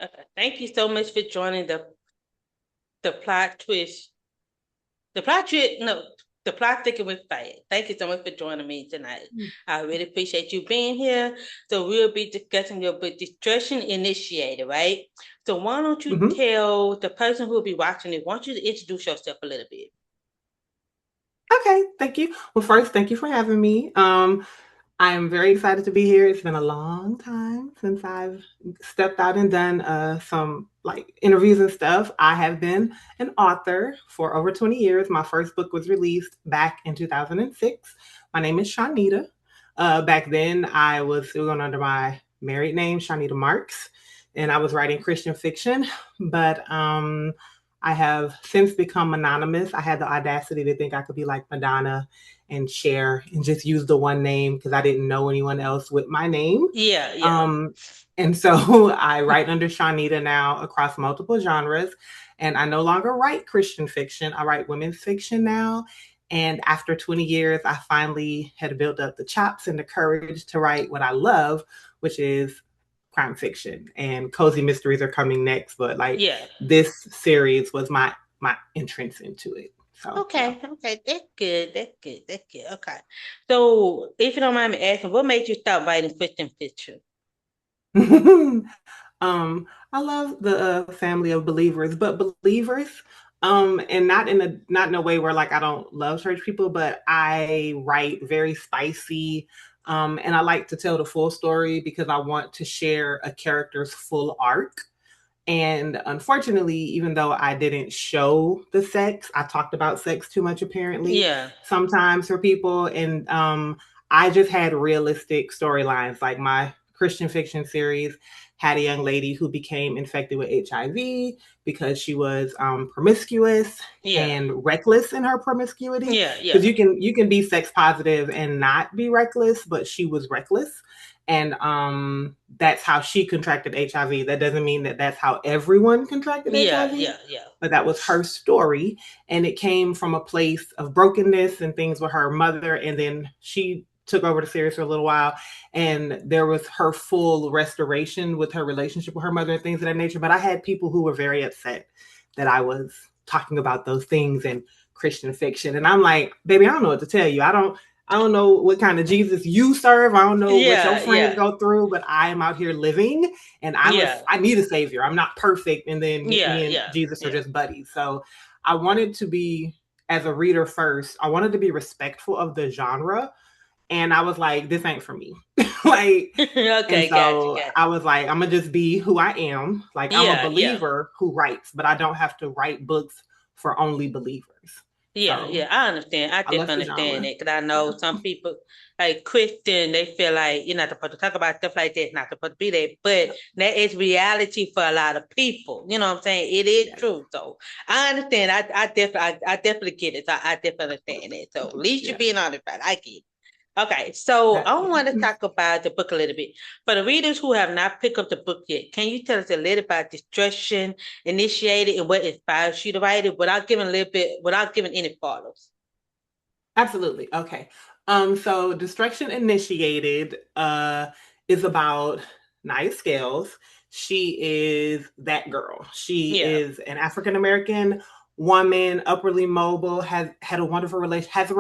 Okay. Thank you so much for joining the plot twist. The plot twist, no, the plot thicket with fire. Thank you so much for joining me tonight. I really appreciate you being here. So we'll be discussing your book, Destruction Initiated, right? So why don't you Hmm. tell the person who will be watching it, want you to introduce yourself a little bit? Okay, thank you. Well, first, thank you for having me. I am very excited to be here. It's been a long time since I've stepped out and done some like interviews and stuff. I have been an author for over 20 years. My first book was released back in 2006. My name is Shawneda. Back then, I was still going under my married name, Shawneda Marks, and I was writing Christian fiction. But I have since become anonymous. I had the audacity to think I could be like Madonna and share and just use the one name because I didn't know anyone else with my name. Yeah, yeah. Um, and so I write under Shawneda now across multiple genres. And I no longer write Christian fiction. I write women's fiction now. And after 20 years, I finally had built up the chops and the courage to write what I love, which is crime fiction. And cozy mysteries are coming next. But like Yeah. this series was my entrance into it. So yeah. Okay, okay, that's good. That's good. That's good. Okay. So if you don't mind me asking, what made you start writing Christian fiction? I love the family of believers, but believers, and not in a way where like I don't love church people, but I write very spicy, and I like to tell the full story because I want to share a character's full arc. And unfortunately, even though I didn't show the sex, I talked about sex too much apparently Yeah. sometimes for people. And I just had realistic storylines. Like my Christian fiction series had a young lady who became infected with HIV because she was promiscuous Yeah. and reckless in her promiscuity. Yeah. Because Yeah. you can be sex positive and not be reckless, but she was reckless, and that's how she contracted HIV. That doesn't mean that that's how everyone contracted Yeah. HIV, Yeah. Yeah. but that was her story, and it came from a place of brokenness and things with her mother, and then she took over the series for a little while, and there was her full restoration with her relationship with her mother and things of that nature. But I had people who were very upset that I was talking about those things in Christian fiction, and I'm like, baby, I don't know what to tell you. I don't know what kind of Jesus you serve. I don't know what your Yeah. friends Yeah. go through, but I am out here living, and Yeah. I need a savior. I'm not perfect, and then Yeah. me and Yeah. Jesus are Yeah. just buddies. So I wanted to be, as a reader first, I wanted to be respectful of the genre, and I was like, this ain't for me. Like, and Okay. Gotcha. so Gotcha. I was like, I'm gonna just be who I am. Like, I'm a Yeah. Yeah. believer who writes, but I don't have to write books for only believers. Yeah, So yeah, I understand. I I definitely left the understand genre. it because I know Yeah. some people, like Christian, they feel like you're not supposed to talk about stuff like that, not supposed to be there. But Yep. that is reality for a lot of people. You know what I'm saying? It is Yes. true. So I understand. I definitely get it. So I definitely understand it. So at least you're Yes. being honest about it. I get it. Okay, so That I part. want to talk about the book a little bit. For the readers who have not picked up the book yet, can you tell us a little about Destruction Initiated and what inspires you to write it without giving any spoilers? Absolutely. Okay. So Destruction Initiated is about Nia Scales. She is that girl. She Yeah. is an African American woman, upwardly mobile, has had a wonderful relation, has a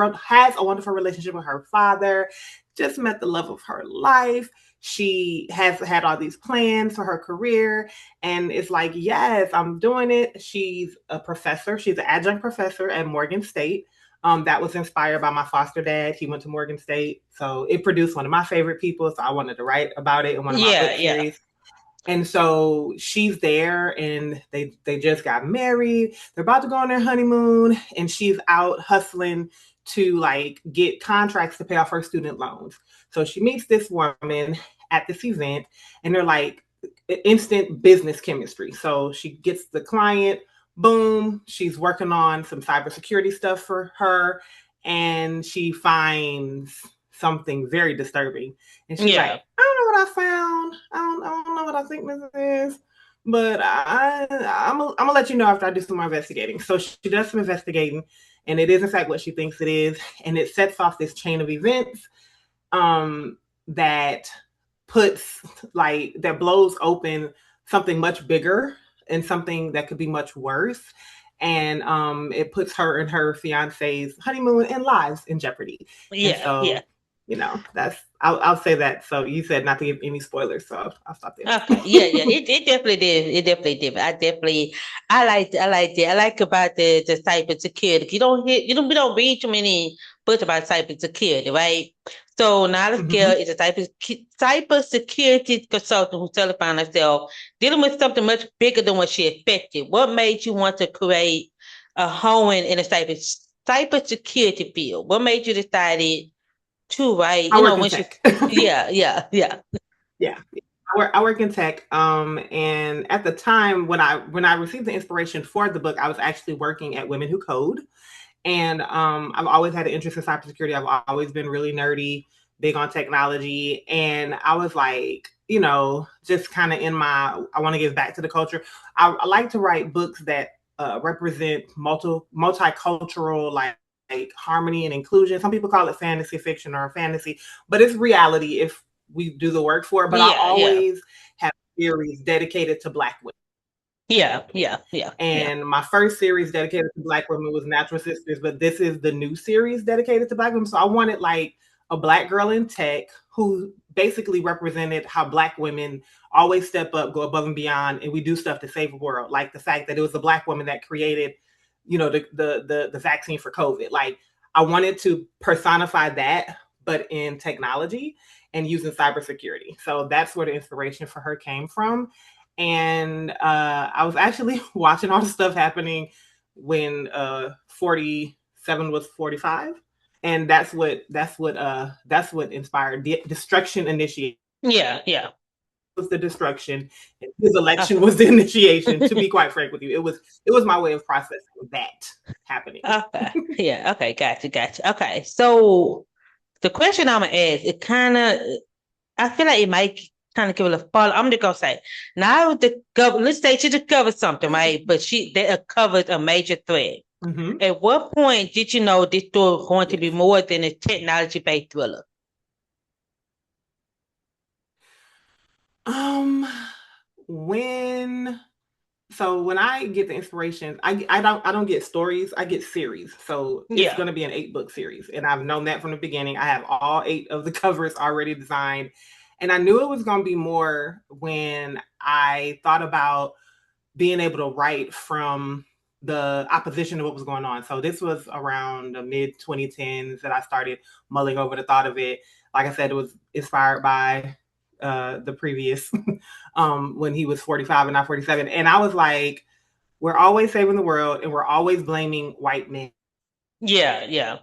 wonderful relationship with her father, just met the love of her life. She has had all these plans for her career, and it's like, yes, I'm doing it. She's a professor, she's an adjunct professor at Morgan State. That was inspired by my foster dad. He went to Morgan State. So it produced one of my favorite people. So I wanted to write about it in one of my Yeah, book yeah. series. And so she's there, and they just got married. They're about to go on their honeymoon, and she's out hustling to like get contracts to pay off her student loans. So she meets this woman at this event, and they're like instant business chemistry. So she gets the client, boom, she's working on some cybersecurity stuff for her, and she finds something very disturbing. And she's Yeah. like, I don't know what I found. I don't know what I think this is, but I'm gonna let you know after I do some more investigating. So she does some investigating, and it is in fact what she thinks it is, and it sets off this chain of events that puts like that blows open something much bigger and something that could be much worse. And it puts her and her fiance's honeymoon and lives in jeopardy. And Yeah, yeah. so, that's I'll say that. So you said not to give any spoilers, so I'll stop there. Okay. Yeah, yeah. It definitely did. It definitely did. I liked it. I like about the cybersecurity. We don't read too many books about cybersecurity, right? So Nala Mm-hmm. is a cybersecurity consultant who suddenly found herself dealing with something much bigger than what she expected. What made you want to create a home in a cybersecurity field? What made you decide to write, I work in when she tech. yeah, yeah, yeah. Yeah. I work in tech. And at the time when I received the inspiration for the book, I was actually working at Women Who Code. And I've always had an interest in cybersecurity. I've always been really nerdy, big on technology. And I was like, just kind of I want to give back to the culture. I like to write books that represent multicultural, like harmony and inclusion. Some people call it fantasy fiction or fantasy, but it's reality if we do the work for it. But I Yeah, yeah. always have series dedicated to Black women. Yeah, yeah, yeah, yeah. And my first series dedicated to Black women was Natural Sisters, but this is the new series dedicated to Black women. So I wanted like a Black girl in tech who basically represented how Black women always step up, go above and beyond, and we do stuff to save the world. Like the fact that it was a Black woman that created, the vaccine for COVID. Like I wanted to personify that, but in technology and using cybersecurity. So that's where the inspiration for her came from. And I was actually watching all the stuff happening when 47 was 45, and that's what inspired the destruction initiation. Yeah, yeah. Was the destruction, and his election Okay. was the initiation. To be quite frank with you, it was my way of processing that happening. Okay. Yeah, okay, gotcha, gotcha. Okay. So the question I'm gonna ask, I feel like it might kind of give it a follow. I'm just gonna say now let's say she discovered something, right? But they uncovered a major threat. Mm-hmm. At what point did you know this story was going to be Yes. more than a technology-based thriller? Um, when when I get the inspiration, I don't get stories, I get series. So it's Yeah. going to be an 8-book series, and I've known that from the beginning. I have all 8 of the covers already designed, and I knew it was going to be more when I thought about being able to write from the opposition to what was going on. So this was around the mid 2010s that I started mulling over the thought of it. Like I said, it was inspired by the previous when he was 45 and not 47. And I was like, we're always saving the world and we're always blaming white men. Yeah, yeah.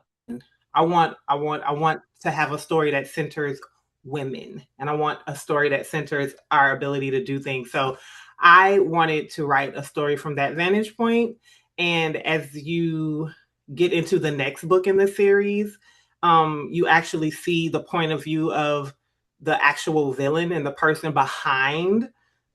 I want to have a story that centers women, and I want a story that centers our ability to do things. So I wanted to write a story from that vantage point. And as you get into the next book in the series, you actually see the point of view of the actual villain and the person behind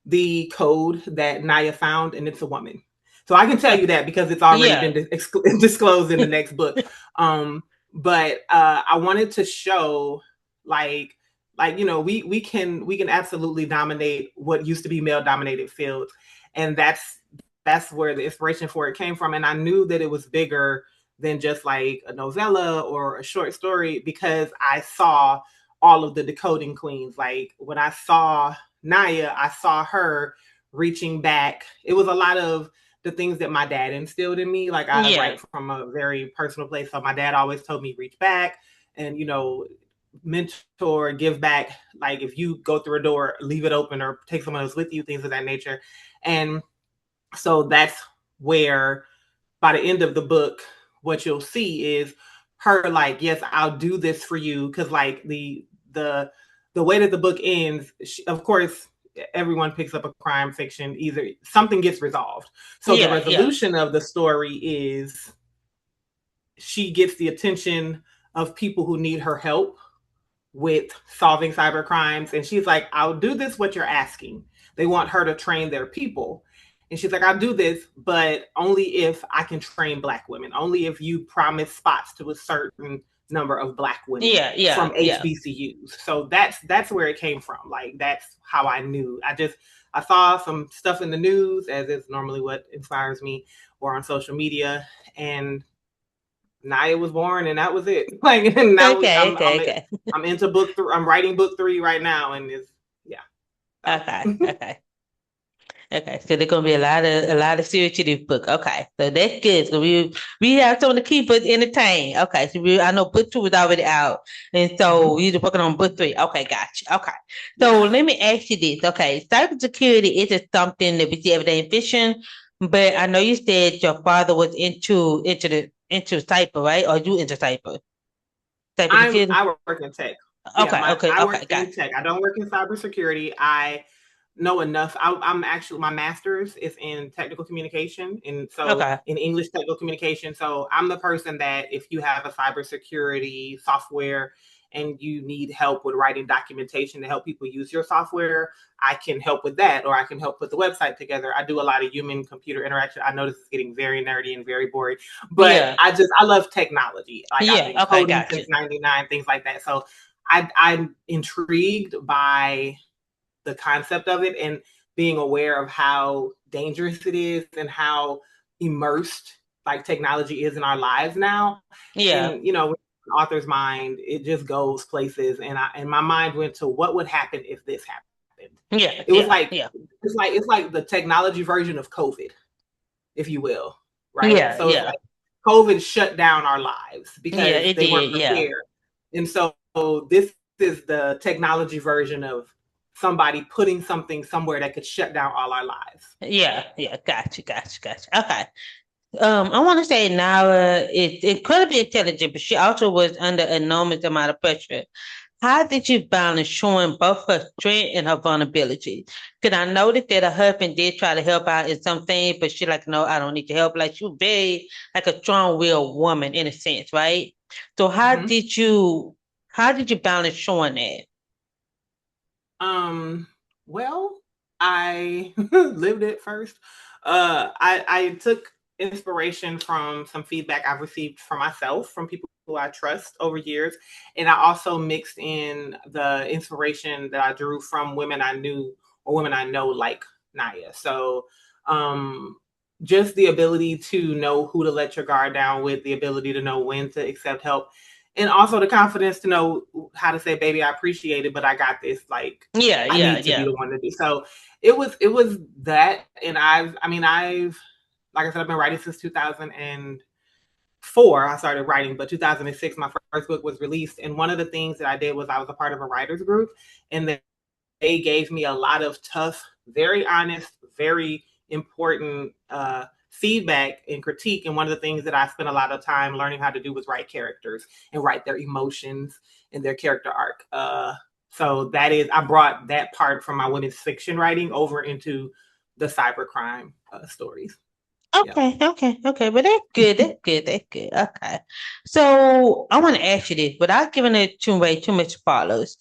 the code that Naya found, and it's a woman. So I can tell you that because it's already Yeah. been disclosed in the next book. Um, but I wanted to show like we can absolutely dominate what used to be male dominated fields, and that's where the inspiration for it came from. And I knew that it was bigger than just like a novella or a short story because I saw all of the decoding queens. Like when I saw Naya, I saw her reaching back. It was a lot of the things that my dad instilled in me. Like I Yeah. write from a very personal place. So my dad always told me reach back and mentor, give back. Like if you go through a door, leave it open or take someone else with you, things of that nature. And so that's where by the end of the book, what you'll see is her like, yes, I'll do this for you. Cause like the way that the book ends, of course, everyone picks up a crime fiction, either something gets resolved. So the Yeah, yeah. resolution of the story is she gets the attention of people who need her help with solving cyber crimes. And she's like, I'll do this, what you're asking. They want her to train their people. And she's like, I'll do this, but only if I can train Black women, only if you promise spots to a certain number of Black women Yeah, yeah, from yeah. HBCUs. So that's where it came from. Like that's how I knew. I saw some stuff in the news, as is normally what inspires me, or on social media, and Naya was born, and that was it. Like, and now Okay, okay, okay. I'm into book three. I'm writing book three right now, and it's yeah. So. Okay, okay. Okay, so there's gonna be a lot of serious to this book. Okay, so that's good. So we have something to keep us entertained. Okay, so I know book two is already out, and so you're working on book three. Okay, gotcha. Okay, so Yeah. let me ask you this. Okay, cybersecurity isn't something that we see every day in fiction, but I know you said your father was into cyber, right? Or you into cybersecurity? I work in tech. Yeah, Okay, okay, I work okay, in gotcha. tech. I don't work in cybersecurity. I know enough. I'm actually my master's is in technical communication, and so Okay, in English technical communication. So I'm the person that if you have a cybersecurity software and you need help with writing documentation to help people use your software, I can help with that, or I can help put the website together. I do a lot of human computer interaction. I know this is getting very nerdy and very boring, but yeah, I love technology. Like I've been yeah. Okay, coding gotcha. since '99, things like that. So I'm intrigued by the concept of it and being aware of how dangerous it is and how immersed like technology is in our lives now. Yeah, And author's mind, it just goes places. And my mind went to what would happen if this happened. yeah, It was yeah, like yeah, it's like the technology version of COVID, if you will, right? yeah, So it's yeah. like COVID shut down our lives Yeah, because it they weren't did. Yeah. prepared. And so this is the technology version of somebody putting something somewhere that could shut down all our lives. Yeah. Yeah. Gotcha. Gotcha. Gotcha. Okay. I want to say Nara is incredibly intelligent, but she also was under enormous amount of pressure. How did you balance showing both her strength and her vulnerability? Because I noticed that her husband did try to help out in some things, but she like, no, I don't need your help. Like she was very like a strong-willed woman in a sense, right? So Mm-hmm. how did you balance showing that? Um, well, I lived it first. I took inspiration from some feedback I've received from myself, from people who I trust over years. And I also mixed in the inspiration that I drew from women I knew or women I know like Naya. So, um, just the ability to know who to let your guard down with, the ability to know when to accept help, and also the confidence to know how to say, baby, I appreciate it, but I got this. Like, Yeah, I yeah, need to be yeah. the one to do. So it was that. And I've like I said, I've been writing since 2004. I started writing, but 2006, my first book was released. And one of the things that I did was I was a part of a writer's group, and they gave me a lot of tough, very honest, very important feedback and critique. And one of the things that I spent a lot of time learning how to do was write characters and write their emotions and their character arc. So I brought that part from my women's fiction writing over into the cybercrime stories. Yeah. Okay, okay, okay. But that's good. That's good. That's good. Okay. So I want to ask you this, without giving it too much spoilers.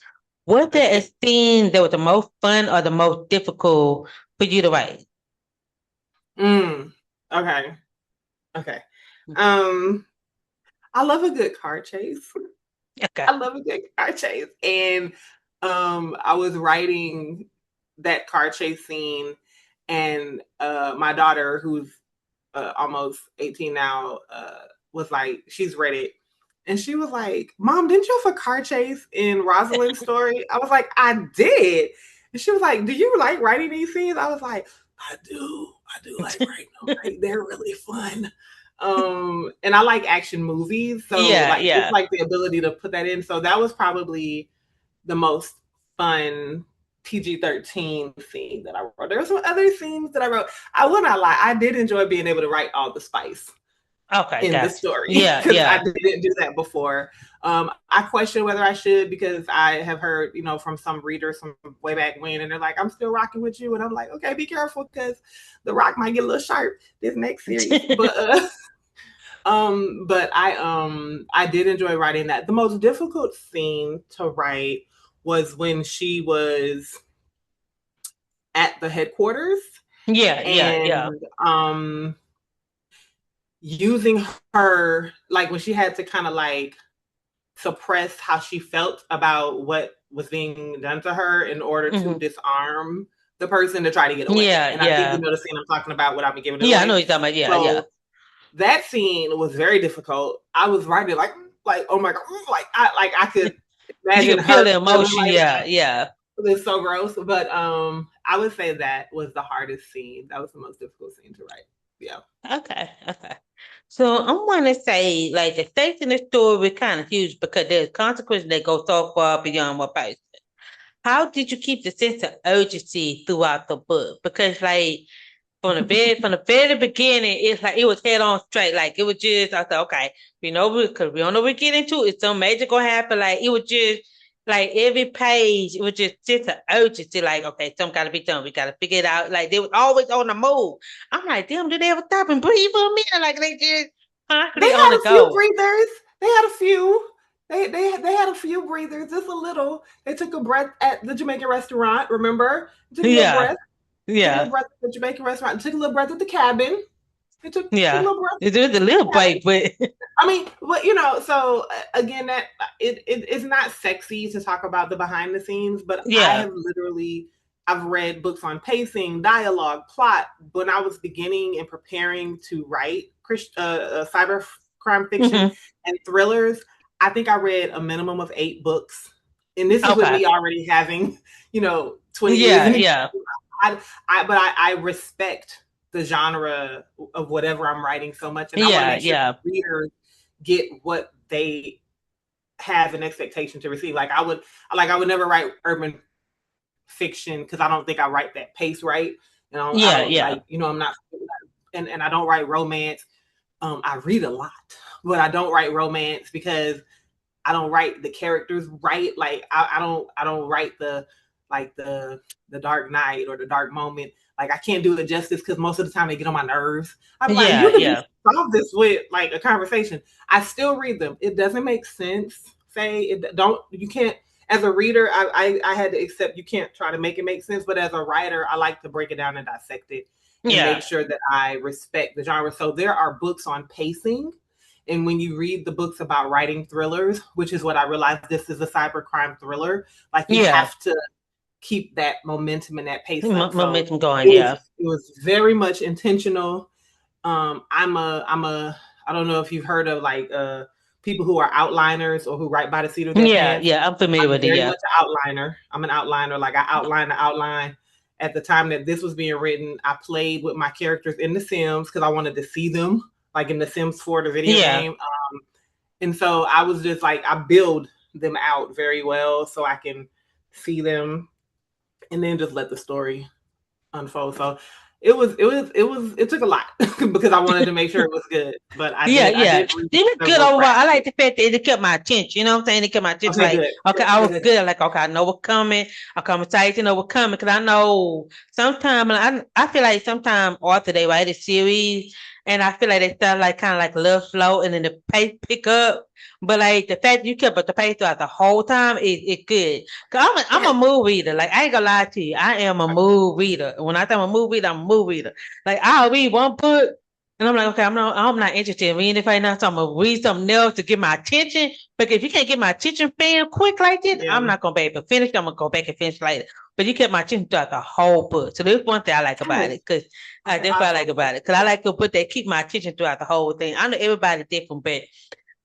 Was there a Okay. scene that was the most fun or the most difficult for you to write? Mm, okay. Okay. Um, I love a good car chase. Okay. I love a good car chase. And I was writing that car chase scene, and my daughter, who's almost 18 now, was like, she's read it. And she was like, Mom, didn't you have a car chase in Rosalind's story? I was like, I did. And she was like, do you like writing these scenes? I was like, I do. I do like writing them. Right? They're really fun. And I like action movies. So Yeah, like just yeah. like the ability to put that in. So that was probably the most fun PG-13 scene that I wrote. There were some other scenes that I wrote. I will not lie, I did enjoy being able to write all the spice Okay, in the gotcha. story Yeah, because I yeah. didn't do that before. I question whether I should because I have heard, from some readers from way back when, and they're like, "I'm still rocking with you," and I'm like, "Okay, be careful because the rock might get a little sharp this next series." But I did enjoy writing that. The most difficult scene to write was when she was at the headquarters Yeah, yeah, yeah. and using her, like when she had to kind of like suppress how she felt about what was being done to her in order to disarm the person to try to get away. And I think you know the scene I'm talking about without me giving it I know away. what you're talking about. So that scene was very difficult. I was writing like oh my god, I could You imagine can feel her the feeling emotion. like that. Yeah. It's so gross, but I would say that was the hardest scene. That was the most difficult scene to write. Yeah. Okay. So I'm going to say, like, the stakes in the story were kind of huge because there's consequences that go so far beyond what person. How did you keep the sense of urgency throughout the book? Because, like, from the very beginning, it's like it was head on straight. Like it was just I thought, okay, because we don't know what we get into. It's some magic gonna happen. Like it was just like every page, it was just an urgency. Like okay, something gotta be done. We gotta figure it out. Like they was always on the move. I'm like, damn, did they ever stop and breathe for a minute? Like they just They constantly on had the a few go. breathers. They had a few. They had a few breathers, just a little. They took a breath at the Jamaican restaurant. Remember, took a little Yeah, breath. Took a little yeah, breath at the Jamaican restaurant. Took a little breath at the cabin. They took a yeah. little breath It was a at the little cabin. break, but I mean, but you know, so again, that it's not sexy to talk about the behind the scenes, but I yeah. have literally I've read books on pacing, dialogue, plot. When I was beginning and preparing to write cyber crime fiction Mm-hmm. and thrillers, I think I read a minimum of 8 books, and this is with Okay. me already having 20 years Yeah, in. yeah, I, I respect the genre of whatever I'm writing so much, and I want to yeah, make sure yeah, readers get what they have an expectation to receive. I would never write urban fiction because I don't think I write that pace right. I yeah, don't yeah, like, I'm not, and I don't write romance. I read a lot, but I don't write romance because I don't write the characters right. Like I don't write the Dark Knight or the Dark Moment. Like I can't do it justice because most of the time they get on my nerves. I'm like, yeah, you could just yeah. solve this with like a conversation. I still read them. It doesn't make sense. You can't as a reader, I had to accept you can't try to make it make sense, but as a writer, I like to break it down and dissect it and make Yeah, sure that I respect the genre. So there are books on pacing, and when you read the books about writing thrillers, which is what I realized this is a cybercrime thriller, like you yeah. have to keep that momentum and that pace up. So Momentum going, yeah. it was very much intentional. I'm a I don't know if you've heard of like people who are outliners or who write by the seat of their Yeah, pants. yeah. I'm familiar I'm with it, very yeah. much an outliner. I'm an outliner. Like I outline the outline. At the time that this was being written, I played with my characters in The Sims because I wanted to see them, like in The Sims 4, the video Yeah. game. And so I was just like, I build them out very well so I can see them and then just let the story unfold. So it took a lot because I wanted to make sure it was good. But Yeah, I yeah. did read It was good several overall. I cracks. like the fact that it kept my attention. You know what I'm saying? It kept my attention. Okay, Like, good. okay, I Good, was good, good. Like, okay, I know what's coming. I'm excited to know what's coming because I know sometimes I feel like sometimes author they write a series and I feel like they start like kind of like a little slow and then the pace pick up. But like the fact you kept up the pace throughout the whole time is good. Cause I'm yes. a mood reader. Like I ain't gonna lie to you. I am a mood reader. When I say I'm a mood reader, I'm a mood reader. Like I'll read one book and I'm like, okay, I'm not interested in reading it right now, so I'm gonna read something else to get my attention. But if you can't get my attention fan quick like this, Yeah. I'm not gonna be able to finish. I'm gonna go back and finish later. But you kept my attention throughout the whole book. So there's one thing I like about Yes. it, because Okay, that's what I like awesome. about it. Because I like to put that keep my attention throughout the whole thing. I know everybody's different, but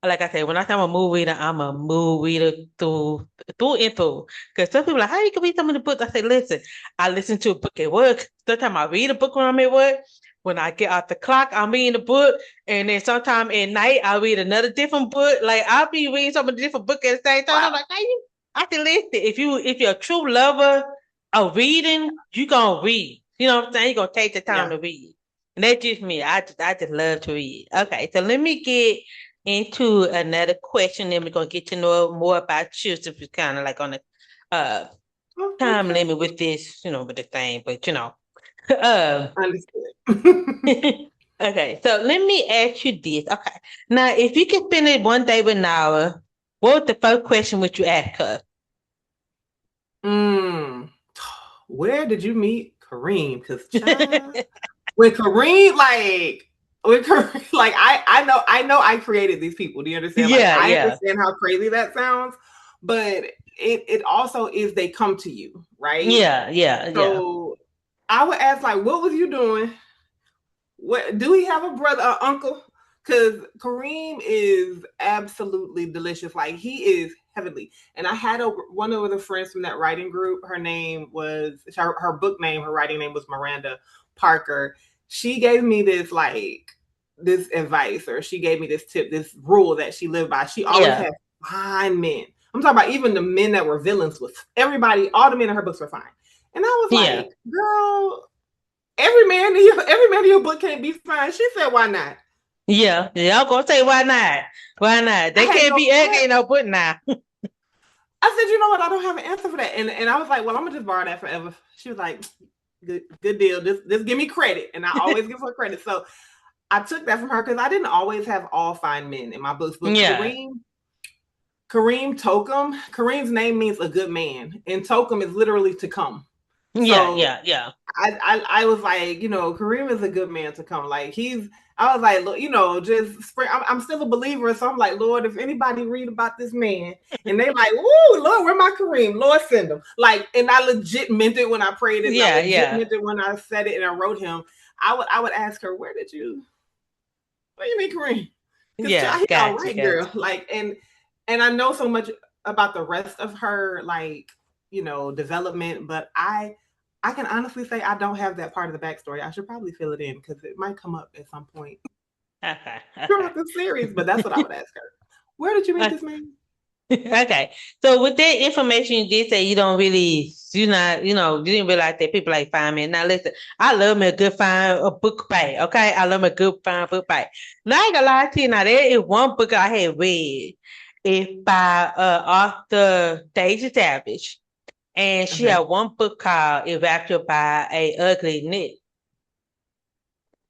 like I said, when I say I'm a movie reader, I'm a movie reader through and through. Because some people are like, how you can read some of the books? I say, listen, I listen to a book at work. Sometimes I read a book when I'm at work. When I get off the clock, I'm reading a book. And then sometime at night, I read another different book. Like I'll be reading some of the different books at the same time. I'm Wow. like, how you? I can listen. If you're a true lover of reading, you gonna read. You know what I'm saying? You're gonna take the time Yeah. to read. And that's just me. I just love to read. Okay, so let me get into another question. Then we're gonna get to know more about you. So it's kind of like on the uh Oh, time okay. limit with this, with the thing, but uh, Understood. okay. So let me ask you this. Okay, now if you could spend it one day with Nara, what was the first question would you ask her? Where did you meet Kareem? Because child, when Kareem, like like I know I created these people. Do you understand? Like Yeah, I yeah, understand how crazy that sounds, but it also is they come to you, right? yeah, yeah, yeah, So I would ask like, what was you doing? What do we have a brother or uncle? Because Kareem is absolutely delicious. Like he is heavenly. And I had one of the friends from that writing group. Her name was her book name. Her writing name was Miranda Parker. She gave me this advice, or she gave me this tip, this rule that she lived by. She always yeah, had fine men. I'm talking about even the men that were villains with everybody. All the men in her books were fine. And I was yeah, like, girl, every man in your book can't be fine. She said, why not? yeah, yeah. I'm gonna say why not? Why not? I They had can't no be ugly in no book now. I said, you know what? I don't have an answer for that. And I was like, well, I'm gonna just borrow that forever. She was like, good deal. Just give me credit. And I always give her credit. So I took that from her because I didn't always have all fine men in my books. But Yeah, Kareem Tokum, Kareem's name means a good man. And Tokum is literally to come. yeah, So yeah, yeah, I was like, Kareem is a good man to come. Like I was like, look, just spring. I'm still a believer, so I'm like, Lord, if anybody read about this man and they like, woo, Lord, where my Kareem? Lord, send him. Like, and I legit meant it when I prayed it, and I yeah, legit yeah, meant it when I said it, and I wrote him. I would ask her, where you mean Kareem? Because yeah. he all Gotcha, right, gotcha. girl. Like, and I know so much about the rest of her, like, development, but I can honestly say I don't have that part of the backstory. I should probably fill it in because it might come up at some point Okay, throughout the series. But that's what I would ask her. Where did you meet okay. this man? Okay. So with that information you did say you don't really you not, you didn't realize that people like fine men. Now listen, I love me a good fine a book bag. Okay. I love me a good fine book bag. Now I ain't gonna lie to you. Now there is one book I had read. It's by author Daisy Savage. And she Okay. had one book called Evacuated by a Ugly Knit.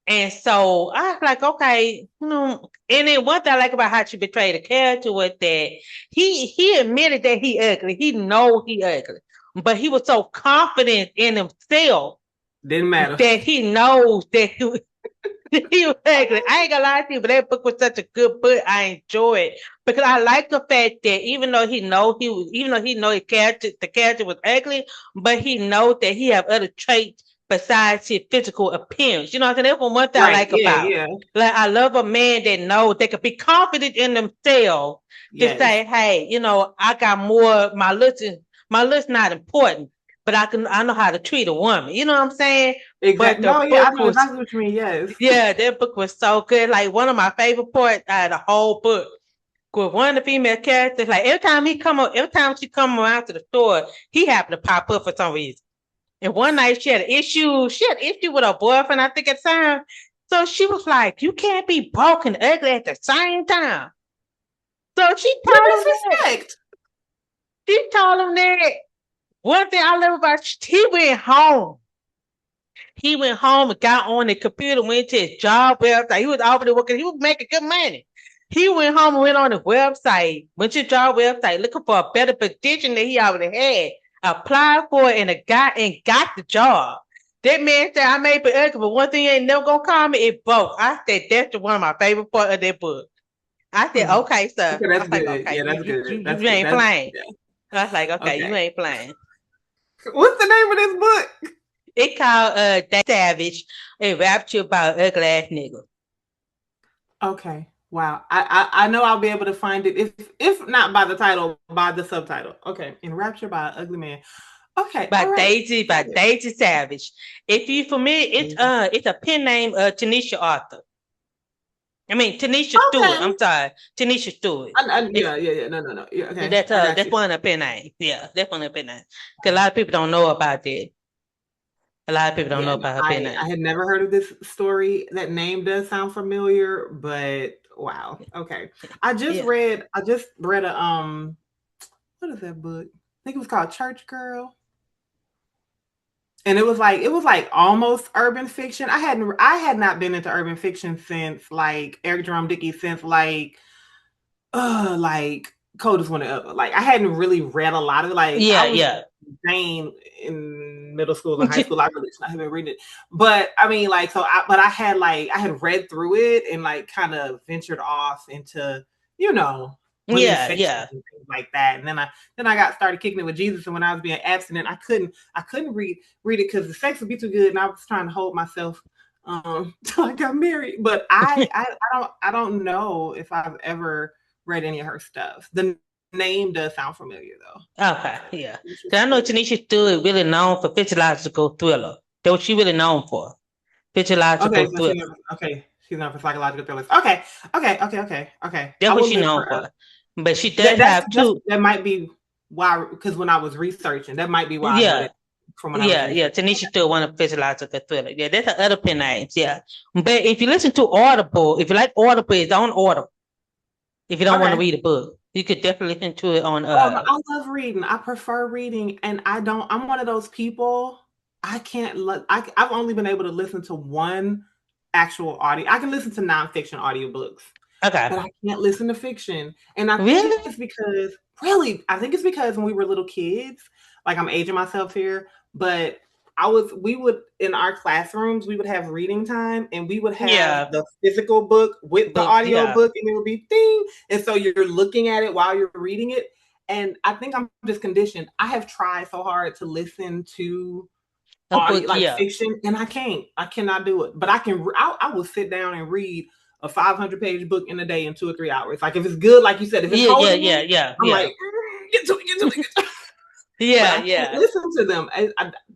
And so I was like, okay, and then one thing I like about how she betrayed the character was that he admitted that he ugly. He know he ugly. But he was so confident in himself Didn't matter. that he knows that he was ugly. I ain't gonna lie to you, but that book was such a good book. I enjoy it because I like the fact that even though he know the character was ugly, but he knows that he have other traits besides his physical appearance. You know what I'm saying? That's one thing I Right. like Yeah. about. Yeah. Like I love a man that knows they could be confident in themselves to Yes. say, hey, I got more. My looks not important, but I know how to treat a woman. You know what I'm saying? But Exactly. the No. Yeah. I book know was exactly what you mean. Yes. yeah, that book was so good. Like one of my favorite parts out of the whole book. With one of the female characters, like every time she come around to the store, he happened to pop up for some reason. And one night she had an issue. She had an issue with her boyfriend, I think at the time. So she was like, "You can't be broke and ugly at the same time." So she The told him that. disrespect. She told him that. One thing I love about he went home. He went home and got on the computer, went to his job website. He was already working. He was making good money. He went home and went on the website, went to the job website looking for a better position that he already had. Applied for it and got the job. That man said, I may be ugly, but one thing you ain't never gonna call me is broke. I said, that's one of my favorite part of that book. I said, Mm. okay, sir. Okay. I That's was like, good. okay, Yeah. you That's you good. you, That's you good. ain't That's playing. yeah. I was like, okay, you Okay. ain't playing. What's the name of this book? It called Savage, a rapture about ugly ass nigga. Okay. Wow. I know I'll be able to find it if not by the title, by the subtitle. Okay. Enraptured by an ugly man. Okay. All right. By Got it. Daisy Savage. If you familiar, it's a pen name Tanisha Arthur. I mean Tanisha Stewart. Okay. I'm sorry, Tanisha Stewart. It's Yeah. Yeah. Yeah. No. No. No. Yeah. Okay. that's I got that's you. one of the pen names. Yeah, that's one of the pen names. Cause a lot of people don't know about that. A lot of people don't know Yeah. No, about her pen I name. had never heard of this story. That name does sound familiar, but wow. Okay. Yeah, I just read a what is that book? I think it was called Church Girl. And it was like almost urban fiction. I had not been into urban fiction since like Eric Jerome Dickey since like Coldest Winter Ever. Like I hadn't really read a lot of like I yeah, was yeah, Jane in middle school and high school. I really should not have been reading it. But I mean, like, I had read through it and like kind of ventured off into, women's fiction and things like that. And then I got started kicking it with Jesus. And when I was being abstinent, I couldn't read it because the sex would be too good. And I was trying to hold myself till I got married. But I don't know if I've ever read any of her stuff. The name does sound familiar though. Okay, yeah. I know Tanisha Stewart really known for physiological thriller. That's what she really known for. Physiological thriller. She's known for psychological thrillers. Okay. That's what she's known for. But she does have two. That might be why, because when I was researching, that might be why I know that from when I was researching. Tanisha Stewart one of physiological thriller. Yeah, that's her other pen names. Yeah. But if you listen to Audible, if you like Audible, it's on Audible. If you don't want to read a book, you could definitely listen to it on. I love reading. I prefer reading, and I'm one of those people. I can't. I've only been able to listen to one actual audio. I can listen to nonfiction audiobooks. Okay. But I can't listen to fiction, and I think it's because when we were little kids. Like, I'm aging myself here, but we would, in our classrooms, we would have reading time, and we would have the physical book with the audio book, and it would be ding. And so you're looking at it while you're reading it. And I think I'm just conditioned. I have tried so hard to listen to fiction, and I cannot do it. But I will sit down and read a 500-page book in a day in 2 or 3 hours. Like, if it's good, like you said, if it's holding me, I'm like, get to it. I can't listen to them.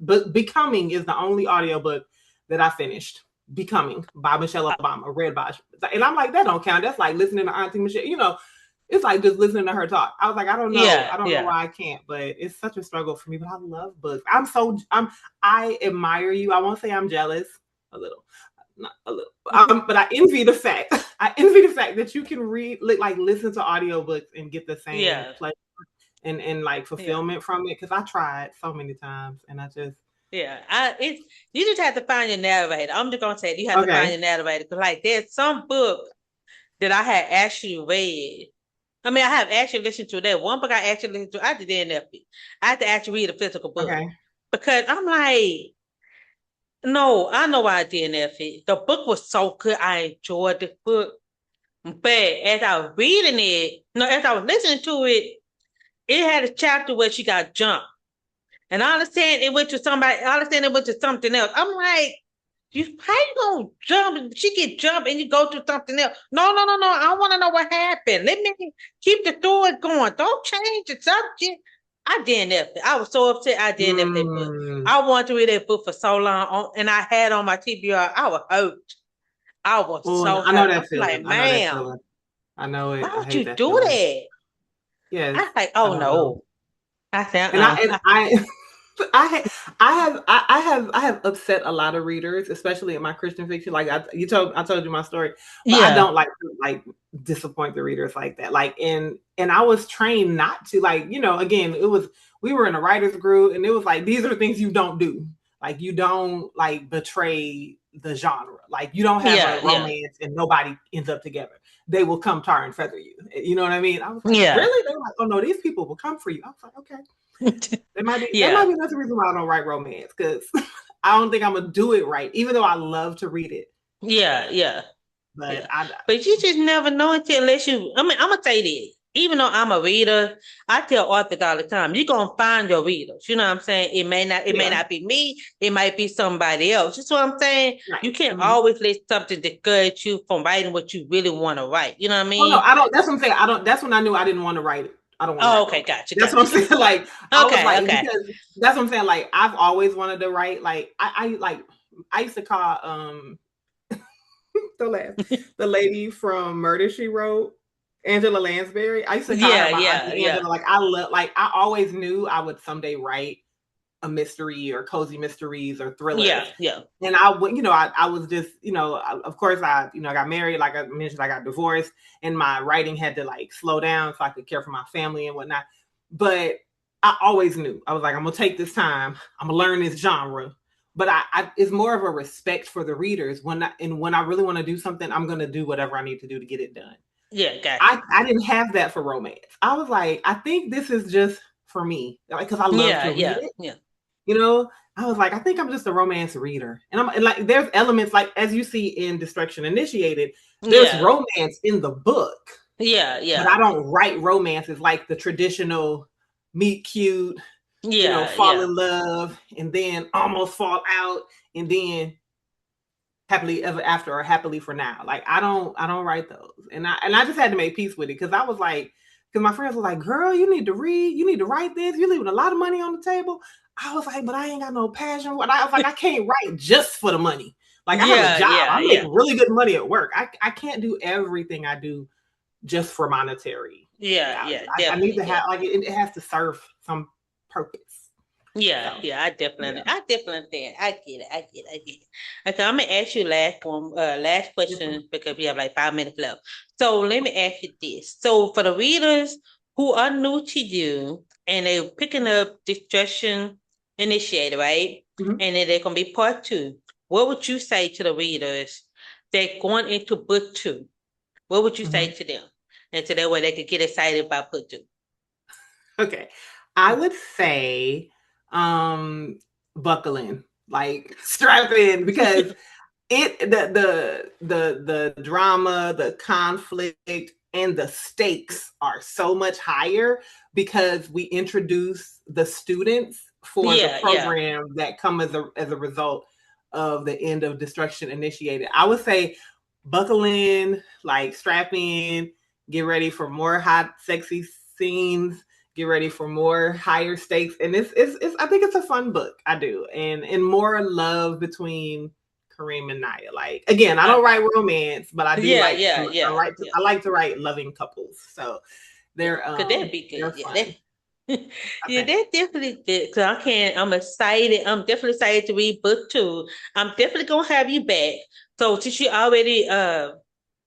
But Becoming is the only audiobook that I finished. Becoming by Michelle Obama, read by, and I'm like, that don't count. That's like listening to Auntie Michelle. It's like just listening to her talk. I was like, I don't know. I don't know why I can't, but it's such a struggle for me. But I love books. I admire you. I won't say I'm jealous. A little. Not a little. But I envy the fact. That you can read, like, listen to audiobooks and get the same pleasure and like fulfillment from it. Because I tried so many times, and I just you just have to find your narrator. I'm just gonna say you have to find your narrator, because like there's some book that I had actually read. I mean, I have actually listened to that one book. I actually listened to. I did DNF. I had to actually read a physical book because I'm like, no, I know why I DNF it. The book was so good. I enjoyed the book, but as I was reading it, as I was listening to it, it had a chapter where she got jumped, and I understand it went to somebody. I understand it went to something else. I'm like, how you gonna jump? She get jumped and you go to something else. No. I want to know what happened. Let me keep the story going. Don't change the subject. I DNF'd it. I was so upset. I DNF'd that book. I wanted to read that book for so long, and I had on my TBR. I was hurt. I was so hurt. I know that feeling. Like, man, I know it. Why would you do that? Yes. I was like, oh no. I said, I have upset a lot of readers, especially in my Christian fiction. Like I told you my story. But I don't like disappoint the readers like that. Like, and I was trained not to, like, again, we were in a writer's group, and it was like, these are the things you don't do. Like, you don't like betray the genre. Like, you don't have a romance and nobody ends up together. They will come tar and feather you. You know what I mean? I was like, really? They were like, oh no, these people will come for you. I was like, okay. That might be another reason why I don't write romance, because I don't think I'm gonna do it right, even though I love to read it. But you just never know unless you. I mean, I'm gonna say this. Even though I'm a reader, I tell authors all the time, you're gonna find your readers. You know what I'm saying? It may not be me, it might be somebody else. That's what I'm saying. Right. You can't always let something discourage you from writing what you really want to write. You know what I mean? Oh, no, I don't. That's what I'm saying. That's when I knew I didn't want to write it. I don't want to. Okay, gotcha. That's what I'm saying. Like, because that's what I'm saying. Like, I've always wanted to write. Like, I used to call the lady from Murder, She Wrote, Angela Lansbury. I used to call her my Auntie Angela. Like, I always knew I would someday write a mystery or cozy mysteries or thrillers. And I would, I was just, of course I got married. Like I mentioned, I got divorced, and my writing had to like slow down so I could care for my family and whatnot. But I always knew, I was like, I'm gonna take this time. I'm gonna learn this genre. But I it's more of a respect for the readers. When I really want to do something, I'm gonna do whatever I need to do to get it done. Yeah, gotcha. I didn't have that for romance. I was like, I think this is just for me, like, because I love to read it. You know, I was like, I think I'm just a romance reader. And I'm and like, there's elements like as you see in Destruction Initiated, there's Yeah, romance in the book, yeah, but yeah, I don't write romances like the traditional meet cute, yeah, fall yeah, in love and then almost fall out and then happily ever after or happily for now. Like I don't write those. And I just had to make peace with it because I was like, because my friends were like, girl, you need to read, you need to write this, you're leaving a lot of money on the table. I was like, but I ain't got no passion. And I was like, I can't write just for the money. Like I have a yeah, job. yeah, I make yeah, really good money at work. I can't do everything I do just for monetary yeah, value. yeah, I need definitely, to have like definitely. it has to serve some purpose. Yeah, So yeah, yeah. I definitely understand. I get it, I get it, I get it. Okay, I'm gonna ask you last Mhm. question because we have like 5 minutes left. So let me ask you this. So for the readers who are new to you and they're picking up Destruction Initiated, right? Mhm. And then they're gonna be part two. What would you say to the readers that going into book two? What would you say Mhm. to them? And to that way they could get excited about book two. Okay. I would say buckle in. Like strap in because it the drama, the conflict, and the stakes are so much higher because we introduce the students for the Yeah, yeah. program that come as a result of the end of Destruction Initiated. I would say buckle in, like strap in, get ready for more hot, sexy scenes, get ready for more higher stakes. And it's I think it's a fun book. I do. And more love between Kareem and Naya. Like again, I don't Okay. write romance, but I do Yeah, like yeah, yeah, yeah. I like to write loving couples. So Yeah, cause that'd be they're good. Yeah, fun. I yeah, think. that definitely good. Cause I can't. I'm excited. I'm definitely excited to read book two. I'm definitely gonna have you back. So since you already